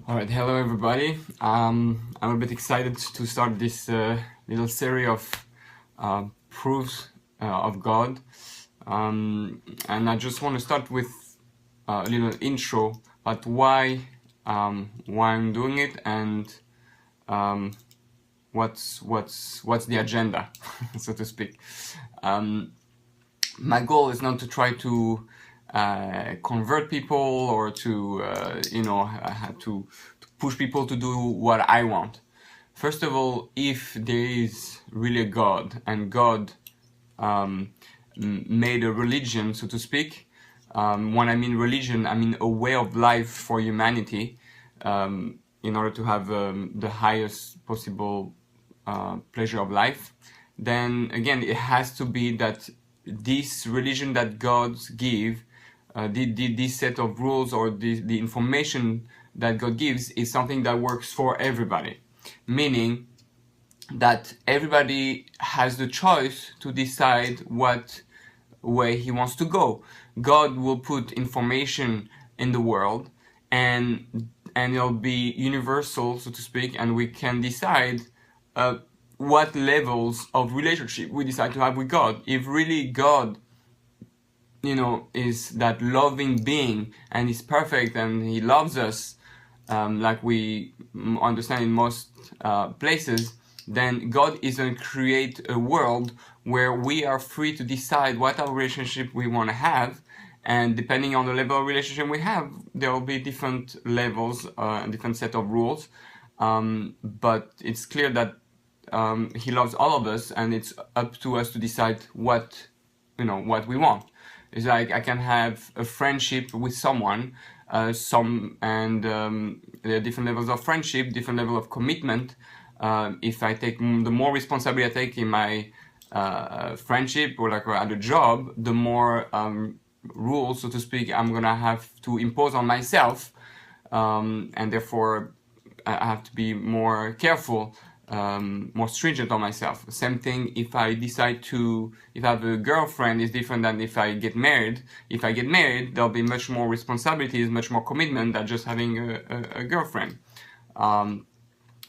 All right, hello everybody. I'm a bit excited to start this little series of proofs of God, and I just want to start with a little intro about why I'm doing it and what's the agenda, so to speak. My goal is not to try to convert people or to to push people to do what I want. First of all, if there is really a God and God made a religion, so to speak, when I mean religion, I mean a way of life for humanity, in order to have the highest possible pleasure of life, then again it has to be that this religion that God give, this set of rules or the information that God gives is something that works for everybody, meaning that everybody has the choice to decide what way he wants to go. God will put information in the world and it'll be universal, so to speak, and we can decide what levels of relationship we decide to have with God. If really God, is that loving being and is perfect and he loves us, like we understand in most places, then God is going to create a world where we are free to decide what our relationship we want to have, and depending on the level of relationship we have, there will be different levels, different set of rules, but it's clear that he loves all of us, and it's up to us to decide what we want. It's like I can have a friendship with someone, there are different levels of friendship, different level of commitment. If I take the more responsibility I take in my friendship or like at a job, the more rules, so to speak, I'm gonna have to impose on myself, and therefore I have to be more careful, more stringent on myself. Same thing if I decide if I have a girlfriend, is different than if I get married. If I get married, there'll be much more responsibilities, much more commitment than just having a girlfriend.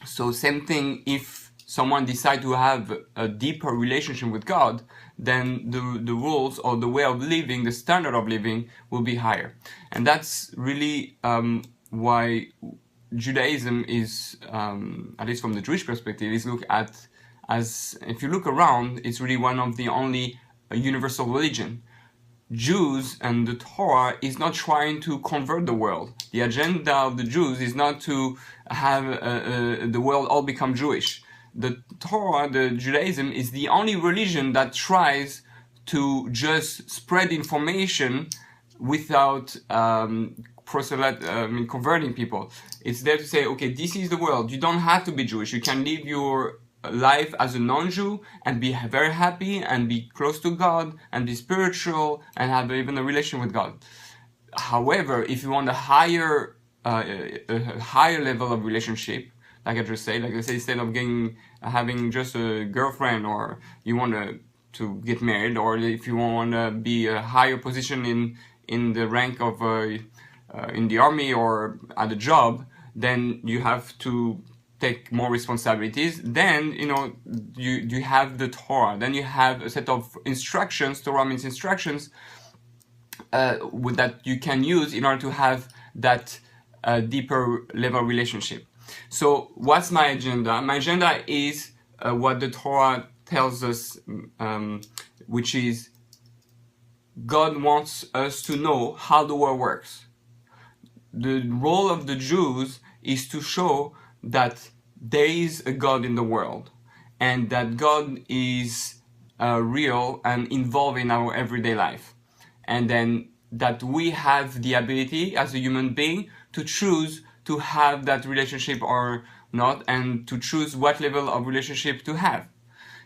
So same thing, if someone decides to have a deeper relationship with God, then the rules or the way of living, the standard of living will be higher. And that's really why Judaism is, at least from the Jewish perspective, is looked at as, if you look around, it's really one of the only universal religion. Jews and the Torah is not trying to convert the world. The agenda of the Jews is not to have the world all become Jewish. The Torah, the Judaism, is the only religion that tries to just spread information without converting people. It's there to say, okay, this is the world. You don't have to be Jewish. You can live your life as a non-Jew and be very happy and be close to God and be spiritual and have even a relation with God. However, if you want a higher level of relationship, like I just said, like I say, instead of having just a girlfriend, or you want to get married, or if you want to be a higher position in the rank of in the army or at a job, then you have to take more responsibilities. Then you have the Torah. Then you have a set of instructions. Torah means instructions that you can use in order to have that deeper level relationship. So what's my agenda? My agenda is what the Torah tells us, which is God wants us to know how the world works. The role of the Jews is to show that there is a God in the world, and that God is real and involved in our everyday life, and then that we have the ability as a human being to choose to have that relationship or not, and to choose what level of relationship to have.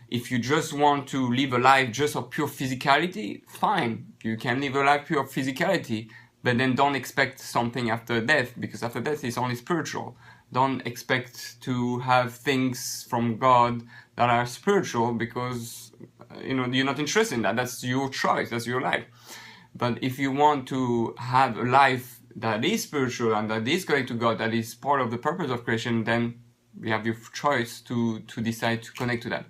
If you just want to live a life just of pure physicality, fine, you can live a life pure physicality, but then don't expect something after death, because after death is only spiritual. Don't expect to have things from God that are spiritual, because you're not interested in that. That's your choice, that's your life. But if you want to have a life that is spiritual and that is going to God, that is part of the purpose of creation, then we have your choice to decide to connect to that.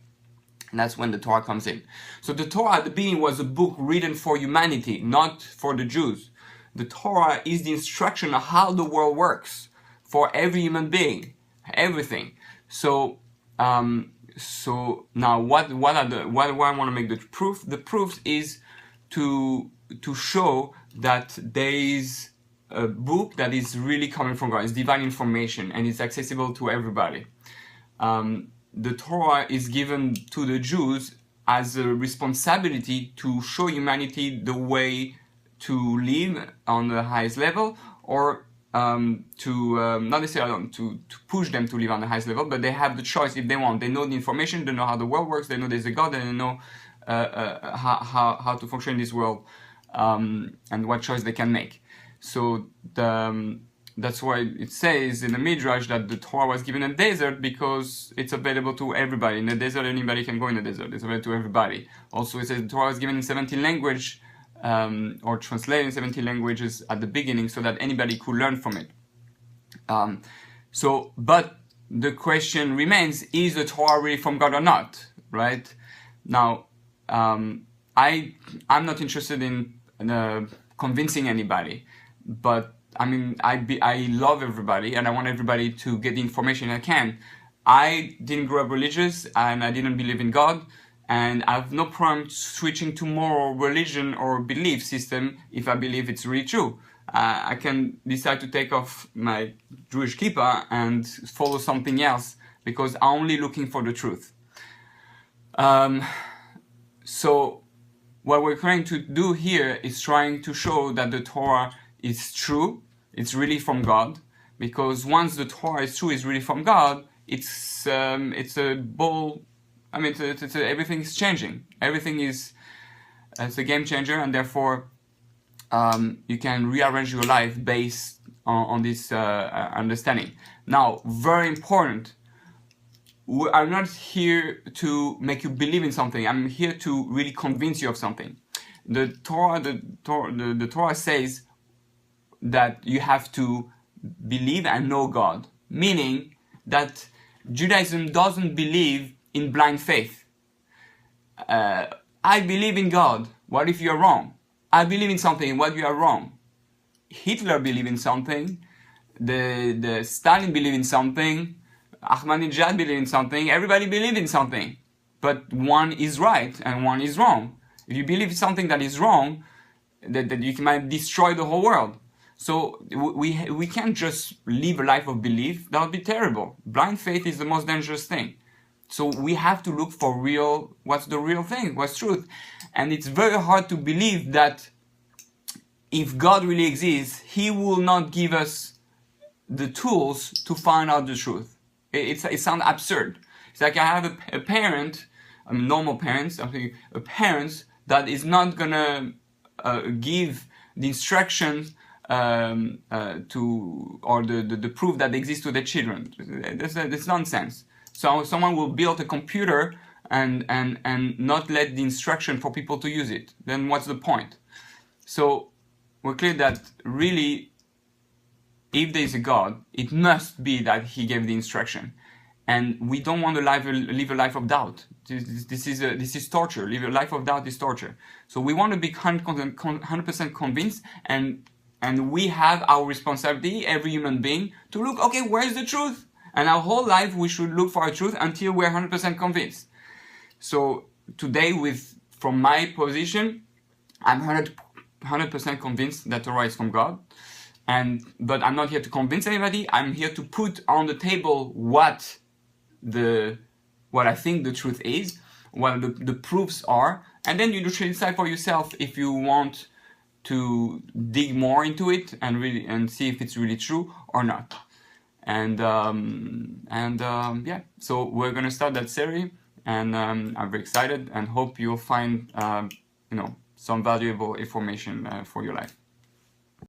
And that's when the Torah comes in. So the Torah at the beginning was a book written for humanity, not for the Jews. The Torah is the instruction of how the world works for every human being, everything. So so now what I want to make the proof? The proof is to show that there is a book that is really coming from God. It's divine information and it's accessible to everybody. The Torah is given to the Jews as a responsibility to show humanity the way to live on the highest level, or not necessarily to push them to live on the highest level, but they have the choice if they want. They know the information, they know how the world works, they know there's a God, and they know how to function in this world, and what choice they can make. So that's why it says in the Midrash that the Torah was given in the desert, because it's available to everybody. In the desert, anybody can go in the desert. It's available to everybody. Also, it says the Torah was given in 17 languages, or translated in 17 languages at the beginning, so that anybody could learn from it. But the question remains, is the Torah really from God or not? Right? Now, I'm not interested in convincing anybody, but I mean, I love everybody and I want everybody to get the information I can. I didn't grow up religious and I didn't believe in God, and I have no problem switching to more religion or belief system if I believe it's really true. I can decide to take off my Jewish kippah and follow something else because I'm only looking for the truth. So what we're trying to do here is trying to show that the Torah is true, it's really from God, because once the Torah is true, it's really from God, it's a ball. I mean, everything is changing. Everything is it's a game changer, and therefore you can rearrange your life based on this understanding. Now, very important. I'm not here to make you believe in something. I'm here to really convince you of something. The Torah says that you have to believe and know God, meaning that Judaism doesn't believe in blind faith. I believe in God. What if you're wrong? I believe in something. What if you are wrong? Hitler believed in something. The Stalin believed in something. Ahmadinejad believed in something. Everybody believed in something. But one is right and one is wrong. If you believe something that is wrong, that you might destroy the whole world. So we can't just live a life of belief. That would be terrible. Blind faith is the most dangerous thing. So we have to look for what's the real thing, what's truth. And it's very hard to believe that if God really exists, He will not give us the tools to find out the truth. It sounds absurd. It's like I have a parent, I mean normal parents, a parent that is not gonna give the instructions or the proof that exists to their children. That's nonsense. So someone will build a computer and not let the instruction for people to use it. Then what's the point? So we're clear that really, if there is a God, it must be that He gave the instruction. And we don't want to live a life of doubt. This is torture. Live a life of doubt is torture. So we want to be 100% convinced, and we have our responsibility, every human being, to look, okay, where is the truth? And our whole life we should look for our truth until we're 100% convinced. So today, from my position, I'm 100% convinced that Torah is from God. But I'm not here to convince anybody. I'm here to put on the table what I think the truth is, what the proofs are, and then you should decide for yourself if you want to dig more into it and see if it's really true or not. And yeah, so we're gonna start that series, and I'm very excited and hope you'll find some valuable information for your life.